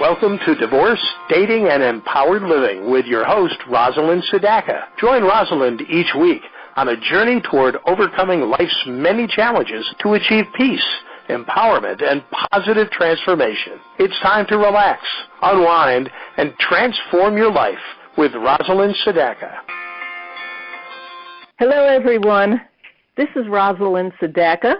Welcome to Divorce, Dating, and Empowered Living with your host, Rosalind Sedaka. Join Rosalind each week on a journey toward overcoming life's many challenges to achieve peace, empowerment, and positive transformation. It's time to relax, unwind, and transform your life with Rosalind Sedaka. Hello, everyone. This is Rosalind Sedaka,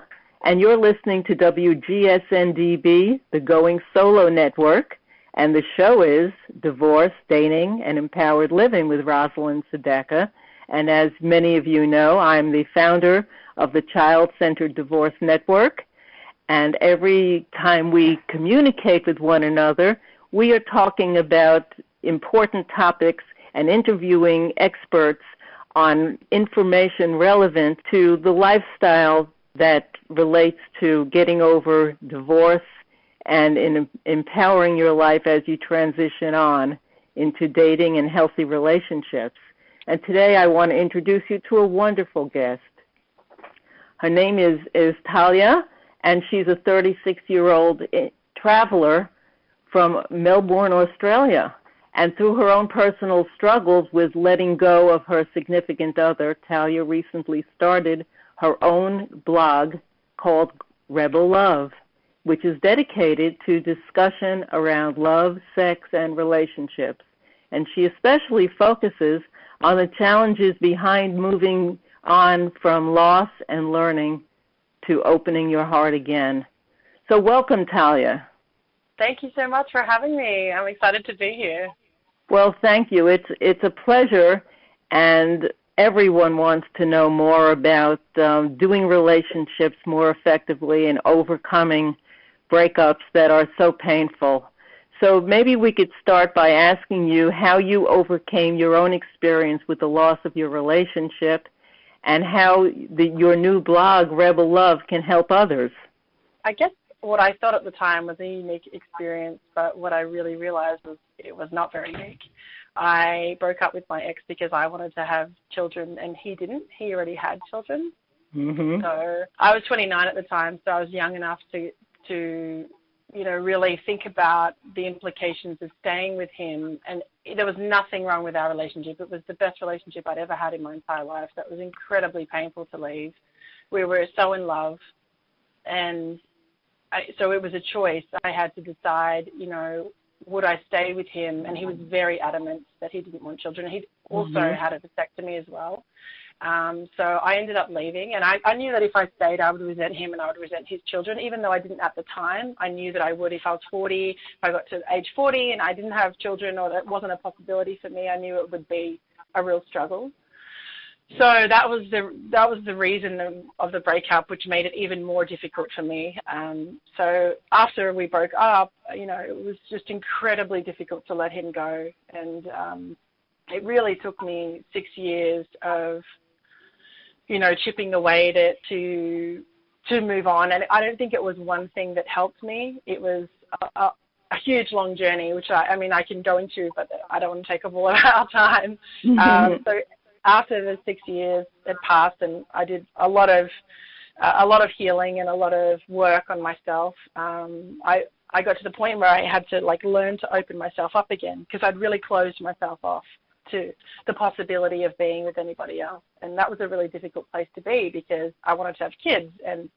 and you're listening to WGSN-DB, the Going Solo Network, and the show is Divorce, Dating, and Empowered Living with Rosalind Sedaka. And as many of you know, I'm the founder of the Child-Centered Divorce Network, and every time we communicate with one another, we are talking about important topics and interviewing experts on information relevant to the lifestyle that relates to getting over divorce and in empowering your life as you transition on into dating and healthy relationships. And today I want to introduce you to a wonderful guest. Her name is Talia, and she's a 36-year-old traveler from Melbourne, Australia. And through her own personal struggles with letting go of her significant other, Talia recently started her own blog called Rebel Love, which is dedicated to discussion around love, sex, and relationships. And she especially focuses on the challenges behind moving on from loss and learning to opening your heart again. So welcome, Talia. Thank you so much for having me. I'm excited to be here. Well, thank you. It's a pleasure, and everyone wants to know more about doing relationships more effectively and overcoming breakups that are so painful. So maybe we could start by asking you how you overcame your own experience with the loss of your relationship and how your new blog, Rebel Love, can help others. I guess what I thought at the time was a unique experience, but what I really realized was it was not very unique. I broke up with my ex because I wanted to have children, and he didn't. He already had children. Mm-hmm. So I was 29 at the time, so I was young enough to really think about the implications of staying with him. And there was nothing wrong with our relationship. It was the best relationship I'd ever had in my entire life. That was incredibly painful to leave. We were so in love, and so it was a choice. I had to decide, would I stay with him? And he was very adamant that he didn't want children. He also had a vasectomy as well. So I ended up leaving, and I knew that if I stayed, I would resent him and I would resent his children, even though I didn't at the time. I knew that I would if I was 40, if I got to age 40 and I didn't have children, or that wasn't a possibility for me. I knew it would be a real struggle. So that was the reason of the breakup, which made it even more difficult for me. So after we broke up, it was just incredibly difficult to let him go, and it really took me 6 years of chipping away at it to move on. And I don't think it was one thing that helped me. It was a huge, long journey, which I can go into, but I don't want to take up all of our time. So after the 6 years had passed, and I did a lot of healing and a lot of work on myself, I got to the point where I had to learn to open myself up again, because I'd really closed myself off to the possibility of being with anybody else. And that was a really difficult place to be, because I wanted to have kids. And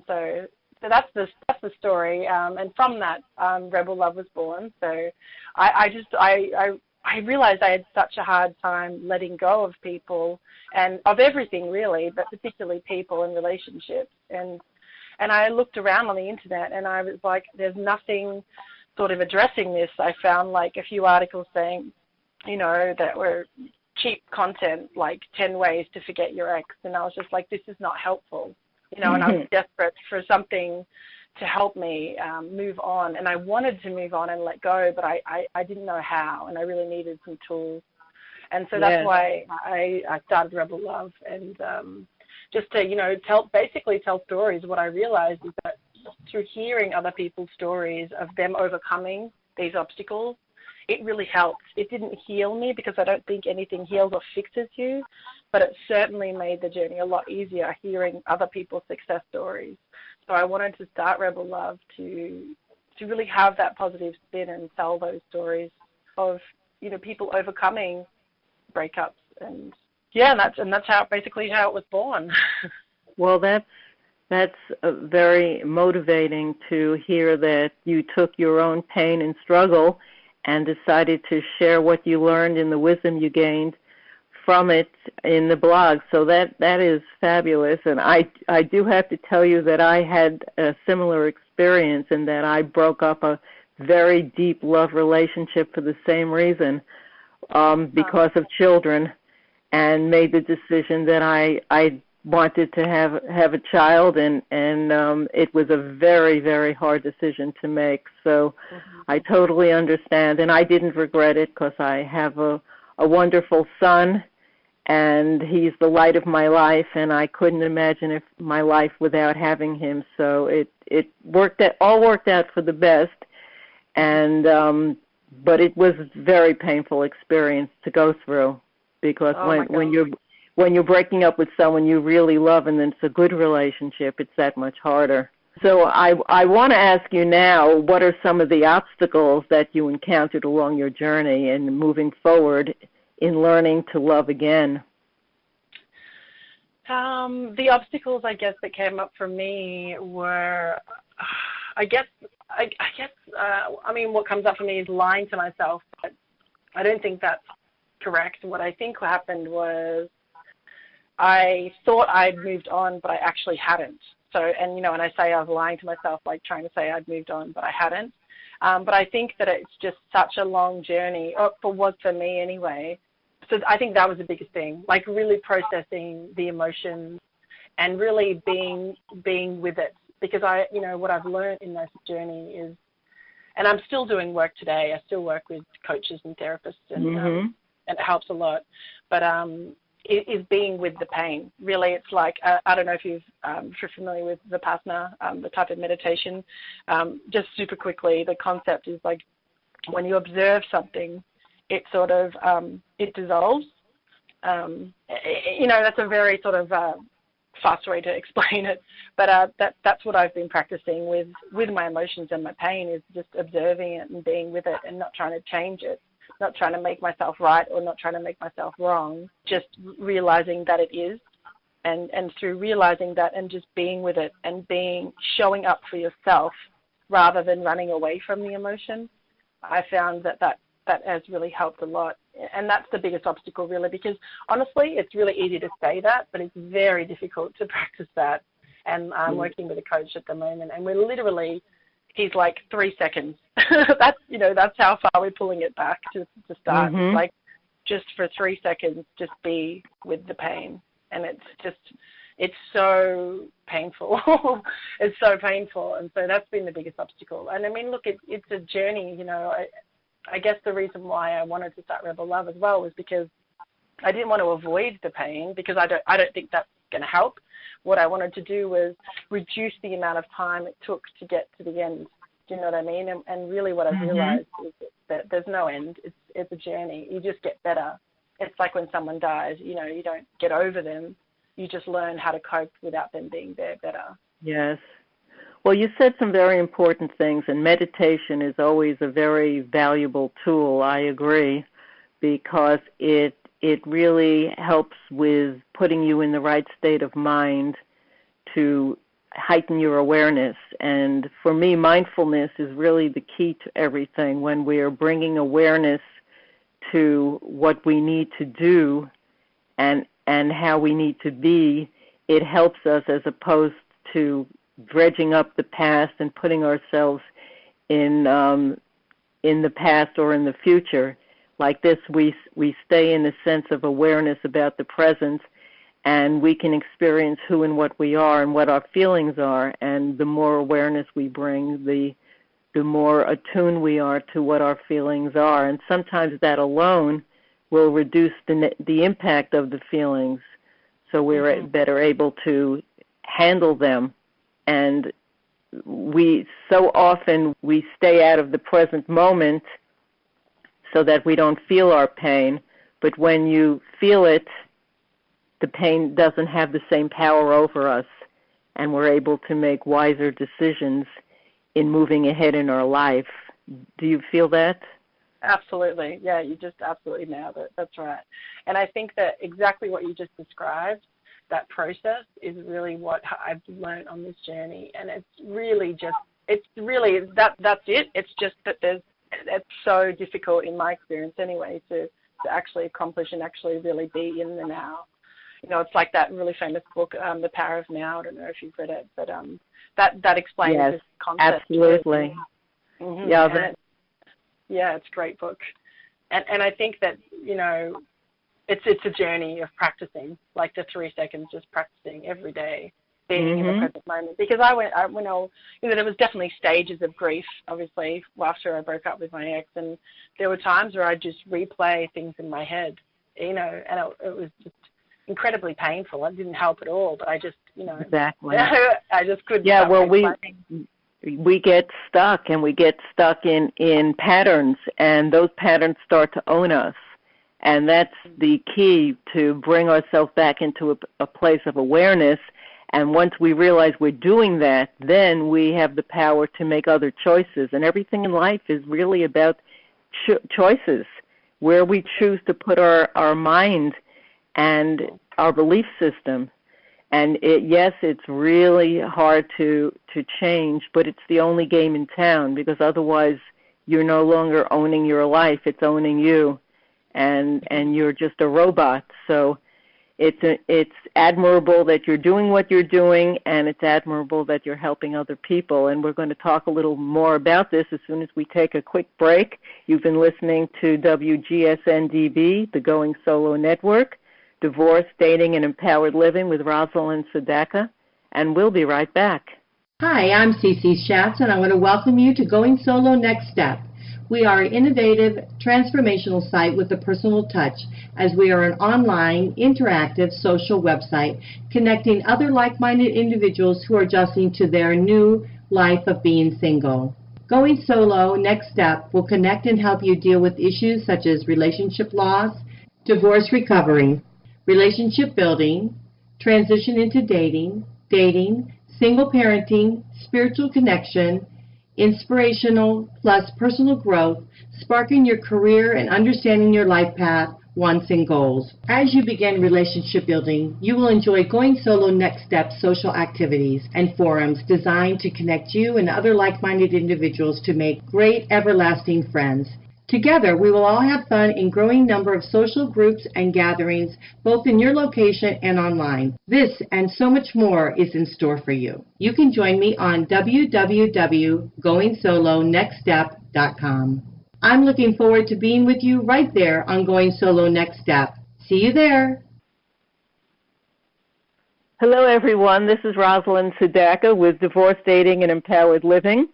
so that's the story. And from that, Rebel Love was born. So I realized I had such a hard time letting go of people, and of everything really, but particularly people and relationships. And I looked around on the internet, and I was like, there's nothing sort of addressing this. I found a few articles saying, that were cheap content, like 10 ways to forget your ex. And I was just like, this is not helpful, and I was desperate for something to help me move on. And I wanted to move on and let go, but I didn't know how, and I really needed some tools. And so that's why I started Rebel Love, and just to, tell stories. What I realized is that through hearing other people's stories of them overcoming these obstacles, it really helped. It didn't heal me, because I don't think anything heals or fixes you, but it certainly made the journey a lot easier hearing other people's success stories. So I wanted to start Rebel Love to to really have that positive spin and tell those stories of, you know, people overcoming breakups. And that's how basically how it was born. Well, that's very motivating to hear that you took your own pain and struggle and decided to share what you learned and the wisdom you gained from it in the blog. So that is fabulous. And I do have to tell you that I had a similar experience in that I broke up a very deep love relationship for the same reason, because of children, and made the decision that I wanted to have a child, and it was a very, very hard decision to make. So I totally understand, and I didn't regret it because I have a wonderful son, and he's the light of my life, and I couldn't imagine my life without having him. So it all worked out for the best, and but it was a very painful experience to go through, because when you're breaking up with someone you really love and then it's a good relationship, it's that much harder. So I want to ask you now, what are some of the obstacles that you encountered along your journey and moving forward in learning to love again? The obstacles, I guess, that came up for me were, I mean, what comes up for me is lying to myself, but I don't think that's correct. What I think happened was I thought I'd moved on, but I actually hadn't. So, and, you know, when I say I was lying to myself, like trying to say I'd moved on, but I hadn't. But I think that it's just such a long journey, or was for me anyway. So I think that was the biggest thing, like really processing the emotions and really being with it. Because what I've learned in this journey is, and I'm still doing work today. I still work with coaches and therapists, and it helps a lot. But it is being with the pain. Really, it's like, I don't know if you're familiar with Vipassana, the type of meditation. Just super quickly, the concept is like when you observe something, it sort of, it dissolves. That's a very sort of fast way to explain it. But that's what I've been practicing with my emotions and my pain, is just observing it and being with it and not trying to change it. Not trying to make myself right or not trying to make myself wrong, just realizing that it is, and through realizing that and just being with it and showing up for yourself rather than running away from the emotion, I found that has really helped a lot. And that's the biggest obstacle, really, because honestly, it's really easy to say that, but it's very difficult to practice that. And I'm working with a coach at the moment, and we're literally, he's like 3 seconds. That's how far we're pulling it back to start. It's like just for 3 seconds, just be with the pain. And it's so painful. It's so painful. And so that's been the biggest obstacle. And I mean, look, it's a journey, I guess the reason why I wanted to start Rebel Love as well was because I didn't want to avoid the pain, because I don't think that's going to help. What I wanted to do was reduce the amount of time it took to get to the end. Do you know what I mean? And really what I've realized is that there's no end. It's a journey. You just get better. It's like when someone dies, you don't get over them. You just learn how to cope without them being there better. Yes. Well, you said some very important things, and meditation is always a very valuable tool. I agree, because it really helps with putting you in the right state of mind to heighten your awareness. And for me, mindfulness is really the key to everything. When we are bringing awareness to what we need to do and how we need to be, it helps us, as opposed to dredging up the past and putting ourselves in the past or in the future. Like this, we stay in a sense of awareness about the present, and we can experience who and what we are and what our feelings are. And the more awareness we bring, the more attuned we are to what our feelings are. And sometimes that alone will reduce the impact of the feelings, so we're better able to handle them. And so often we stay out of the present moment so that we don't feel our pain. But when you feel it, the pain doesn't have the same power over us, and we're able to make wiser decisions in moving ahead in our life. Do you feel that? Absolutely. Yeah, you just absolutely nailed it. That's right. And I think that exactly what you just described, that process, is really what I've learned on this journey. And it's really that's it. It's just that it's so difficult, in my experience anyway, to actually accomplish and actually really be in the now. You know, it's like that really famous book, The Power of Now. I don't know if you've read it, but that explains this concept. Absolutely. Mm-hmm. Yeah, it's a great book. And I think that, you know, it's a journey of practicing, like the 3 seconds, just practicing every day, being in the present moment. Because there was definitely stages of grief, obviously, after I broke up with my ex, and there were times where I just replay things in my head, you know, and it was just incredibly painful. It didn't help at all, but I just, you know, exactly. I just couldn't. Yeah, well, we get stuck, and we get stuck in patterns, and those patterns start to own us. And that's the key to bring ourselves back into a place of awareness. And once we realize we're doing that, then we have the power to make other choices. And everything in life is really about choices, where we choose to put our mind and our belief system. And yes, it's really hard to change, but it's the only game in town, because otherwise you're no longer owning your life, it's owning you, and you're just a robot. So it's admirable that you're doing what you're doing, and it's admirable that you're helping other people. And we're going to talk a little more about this as soon as we take a quick break. You've been listening to WGSN-DB, the Going Solo Network, Divorce, Dating, and Empowered Living with Rosalind Sedaka, and we'll be right back. Hi, I'm Cece Schatz, and I want to welcome you to Going Solo Next Step. We are an innovative, transformational site with a personal touch, as we are an online, interactive, social website connecting other like-minded individuals who are adjusting to their new life of being single. Going Solo Next Step will connect and help you deal with issues such as relationship loss, divorce recovery, relationship building, transition into dating, single parenting, spiritual connection, inspirational plus personal growth, sparking your career and understanding your life path, wants, and goals. As you begin relationship building, you will enjoy Going Solo Next Step social activities and forums designed to connect you and other like-minded individuals to make great, everlasting friends. Together, we will all have fun in growing number of social groups and gatherings, both in your location and online. This and so much more is in store for you. You can join me on www.goingsolonextstep.com. I'm looking forward to being with you right there on Going Solo Next Step. See you there. Hello, everyone. This is Rosalind Sedaka with Divorce, Dating, and Empowered Living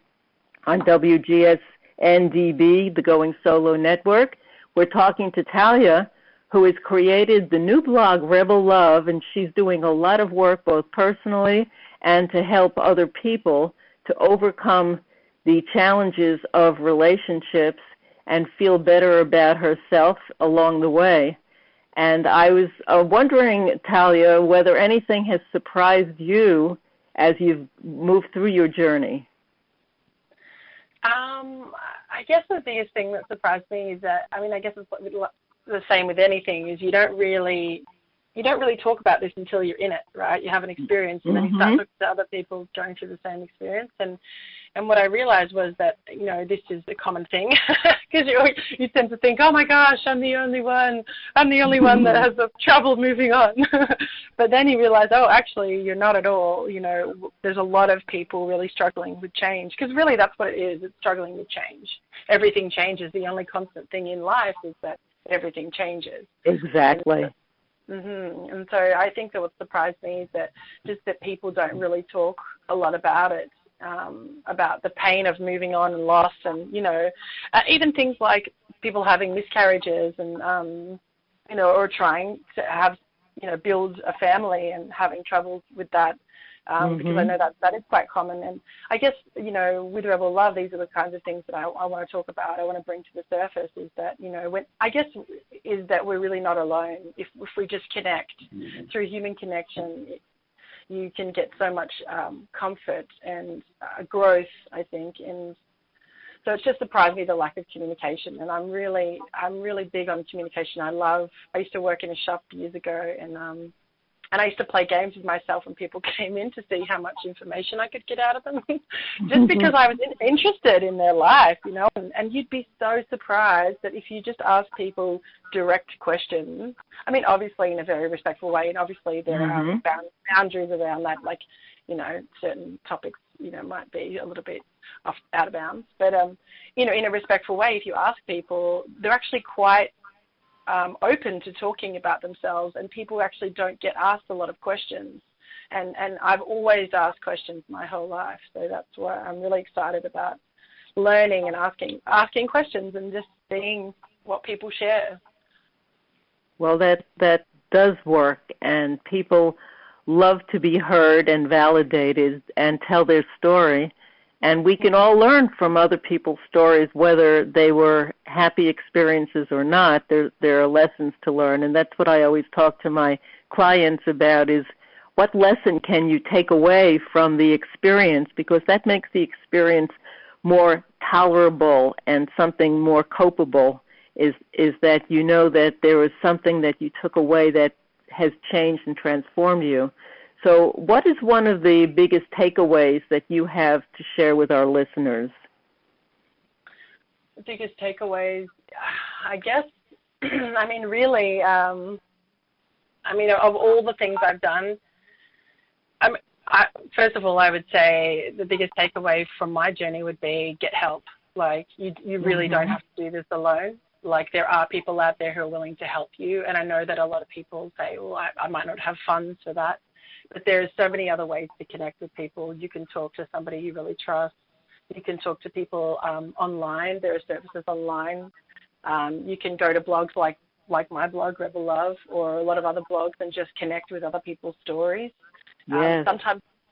on WGSN-DB, the Going Solo Network. We're talking to Talia, who has created the new blog, Rebel Love, and she's doing a lot of work both personally and to help other people to overcome the challenges of relationships and feel better about herself along the way. And I was wondering, Talia, whether anything has surprised you as you've moved through your journey. I guess the biggest thing that surprised me is that, I mean, I guess it's the same with anything, is you don't really talk about this until you're in it, right? You have an experience, and then you start talking to other people going through the same experience. And what I realized was that, you know, this is a common thing, because you tend to think, oh my gosh, I'm the only one that has trouble moving on. But then you realize, oh, actually, you're not at all. You know, there's a lot of people really struggling with change, because really that's what it is. It's struggling with change. Everything changes. The only constant thing in life is that everything changes. Exactly. And so I think that what surprised me is that people don't really talk a lot about it. About the pain of moving on and loss, and, you know, even things like people having miscarriages and, you know, or trying to have, you know, build a family and having troubles with that, because I know that is quite common. And I guess, you know, with Rebel Love, these are the kinds of things that I want to talk about, I want to bring to the surface, is that, you know, is that we're really not alone if we just connect through human connection. you can get so much comfort and growth, I think. And so it's just surprised me, the lack of communication. And I'm really big on communication. I used to work in a shop years ago, and I used to play games with myself when people came in to see how much information I could get out of them, just because I was interested in their life, you know. And you'd be so surprised that if you just ask people direct questions, I mean, obviously in a very respectful way, and obviously there are boundaries around that, like, you know, certain topics, you know, might be a little bit out of bounds. But, you know, in a respectful way, if you ask people, they're actually quite open to talking about themselves, and people actually don't get asked a lot of questions. And I've always asked questions my whole life, so that's why I'm really excited about learning and asking questions and just seeing what people share. Well, that does work, and people love to be heard and validated and tell their story. And we can all learn from other people's stories, whether they were happy experiences or not. There are lessons to learn, and that's what I always talk to my clients about, is what lesson can you take away from the experience, because that makes the experience more tolerable and something more copable, is that you know that there was something that you took away that has changed and transformed you. So what is one of the biggest takeaways that you have to share with our listeners? The biggest takeaways, I guess, I mean, really, of all the things I've done, first of all, I would say the biggest takeaway from my journey would be get help. Like, you really don't have to do this alone. Like, there are people out there who are willing to help you, and I know that a lot of people say, well, I might not have funds for that. But there's so many other ways to connect with people. You can talk to somebody you really trust. You can talk to people online. There are services online. You can go to blogs like my blog, Rebel Love, or a lot of other blogs, and just connect with other people's stories. Yes.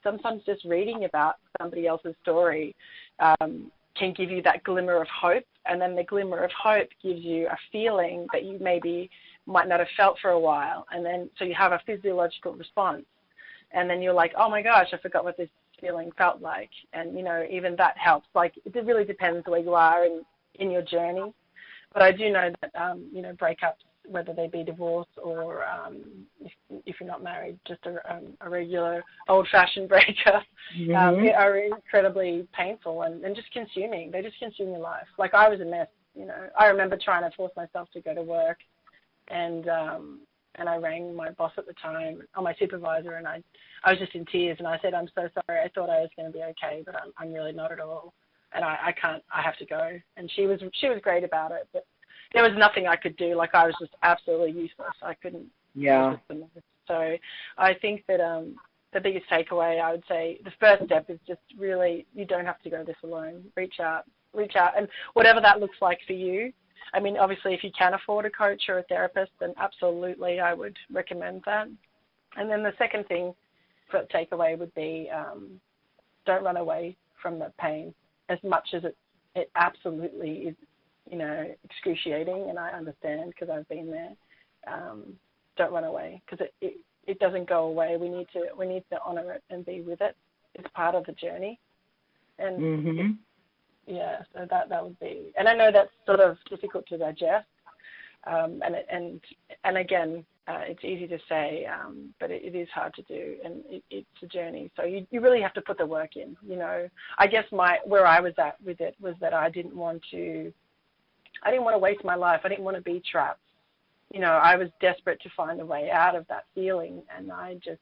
Sometimes just reading about somebody else's story can give you that glimmer of hope, and then the glimmer of hope gives you a feeling that you maybe might not have felt for a while, and then so you have a physiological response. And then you're like, oh, my gosh, I forgot what this feeling felt like. And, you know, even that helps. Like, it really depends where you are in your journey. But I do know that, you know, breakups, whether they be divorce or if you're not married, just a regular old-fashioned breakup, are incredibly painful and just consuming. They just consume your life. Like, I was a mess, you know. I remember trying to force myself to go to work, and I rang my boss at the time, or my supervisor, and I was just in tears, and I said, I'm so sorry. I thought I was going to be okay, but I'm really not at all, and I can't. I have to go. And she was great about it, but there was nothing I could do. Like, I was just absolutely useless. I couldn't. Yeah. So I think that the biggest takeaway, I would say, the first step is just really, you don't have to go this alone. Reach out, and whatever that looks like for you. I mean, obviously, if you can afford a coach or a therapist, then absolutely I would recommend that. And then the second thing for takeaway would be don't run away from the pain. As much as it absolutely is, you know, excruciating, and I understand because I've been there. Don't run away, because it doesn't go away. We need to honor it and be with it. It's part of the journey. And yeah, so that would be, and I know that's sort of difficult to digest, and again, it's easy to say, but it is hard to do, and it's a journey. So you really have to put the work in. You know, I guess where I was at with it was that I didn't want to waste my life. I didn't want to be trapped. You know, I was desperate to find a way out of that feeling, and I just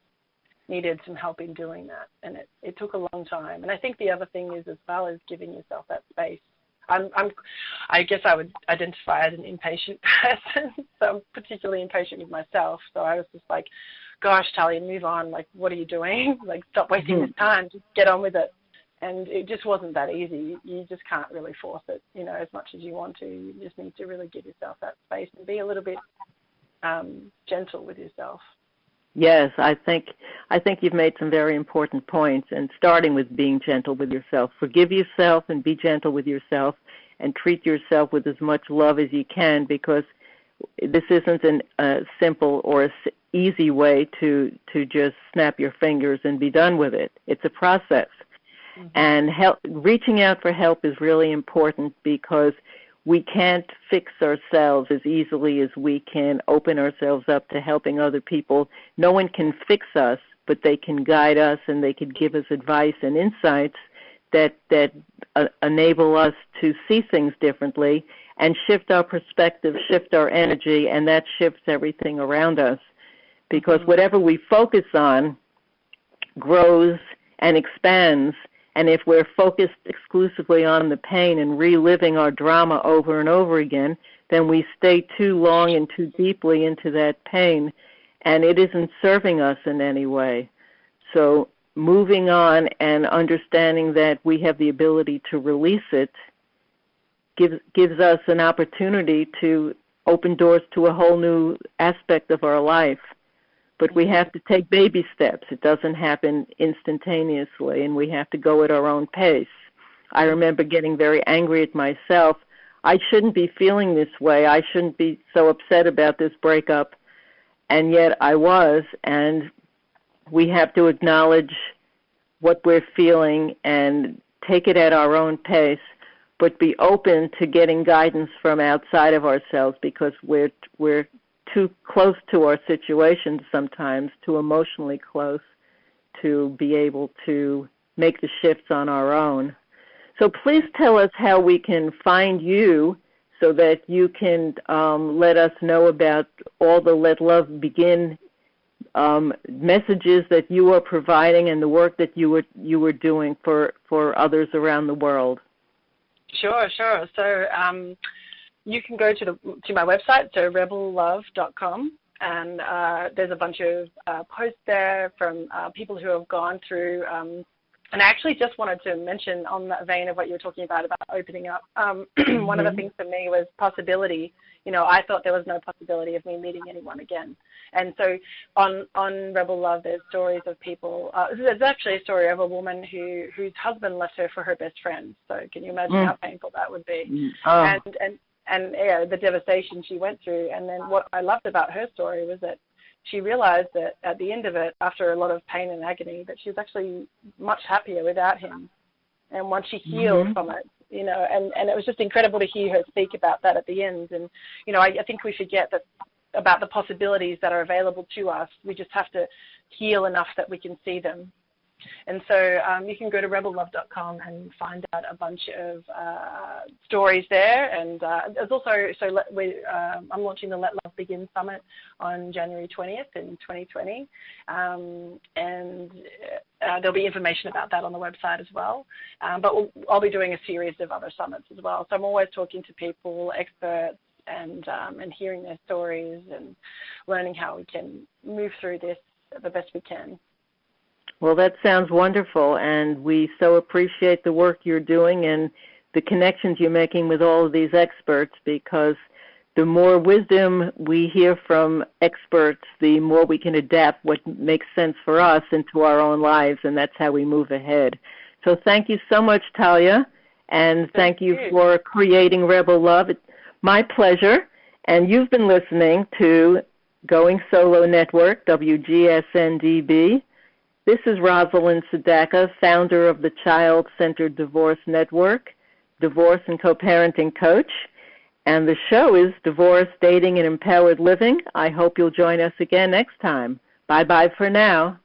needed some help in doing that, and it took a long time. And I think the other thing is, as well, is giving yourself that space. I guess I would identify as an impatient person, so I'm particularly impatient with myself. So I was just like, gosh, Talia, move on. Like, what are you doing? Like, stop wasting this time. Just get on with it. And it just wasn't that easy. You just can't really force it, you know, as much as you want to. You just need to really give yourself that space and be a little bit gentle with yourself. Yes, I think you've made some very important points, and starting with being gentle with yourself. Forgive yourself and be gentle with yourself, and treat yourself with as much love as you can, because this isn't a simple or easy way to just snap your fingers and be done with it. It's a process. Mm-hmm. And reaching out for help is really important because we can't fix ourselves as easily as we can open ourselves up to helping other people. No one can fix us, but they can guide us and they can give us advice and insights that enable us to see things differently and shift our perspective, shift our energy, and that shifts everything around us. Because whatever we focus on grows and expands, and if we're focused exclusively on the pain and reliving our drama over and over again, then we stay too long and too deeply into that pain, and it isn't serving us in any way. So moving on and understanding that we have the ability to release it gives us an opportunity to open doors to a whole new aspect of our life. But we have to take baby steps. It doesn't happen instantaneously, and we have to go at our own pace. I remember getting very angry at myself. I shouldn't be feeling this way. I shouldn't be so upset about this breakup, and yet I was. And we have to acknowledge what we're feeling and take it at our own pace, but be open to getting guidance from outside of ourselves because we're too close to our situations sometimes, too emotionally close to be able to make the shifts on our own. So please tell us how we can find you so that you can let us know about all the Let Love Begin messages that you are providing and the work that you were doing for others around the world. Sure. So you can go to my website, so rebellove.com, and there's a bunch of posts there from people who have gone through. And I actually just wanted to mention, on the vein of what you were talking about opening up, one of the things for me was possibility. You know, I thought there was no possibility of me meeting anyone again. And so on Rebel Love, there's stories of people. There's actually a story of a woman whose husband left her for her best friend. So can you imagine how painful that would be? Oh. And yeah, the devastation she went through. And then what I loved about her story was that she realized that at the end of it, after a lot of pain and agony, that she was actually much happier without him. And once she healed from it, you know, and it was just incredible to hear her speak about that at the end. And, you know, I think we forget that about the possibilities that are available to us. We just have to heal enough that we can see them. And so you can go to rebellove.com and find out a bunch of stories there. And there's also, I'm launching the Let Love Begin Summit on January 20th in 2020. And there'll be information about that on the website as well. But I'll be doing a series of other summits as well. So I'm always talking to people, experts, and hearing their stories and learning how we can move through this the best we can. Well, that sounds wonderful, and we so appreciate the work you're doing and the connections you're making with all of these experts, because the more wisdom we hear from experts, the more we can adapt what makes sense for us into our own lives, and that's how we move ahead. So thank you so much, Talia, and thank you for creating Rebel Love. It's my pleasure, and you've been listening to Going Solo Network, WGSN-DB. This is Rosalind Sadaka, founder of the Child-Centered Divorce Network, divorce and co-parenting coach, and the show is Divorce, Dating, and Empowered Living. I hope you'll join us again next time. Bye-bye for now.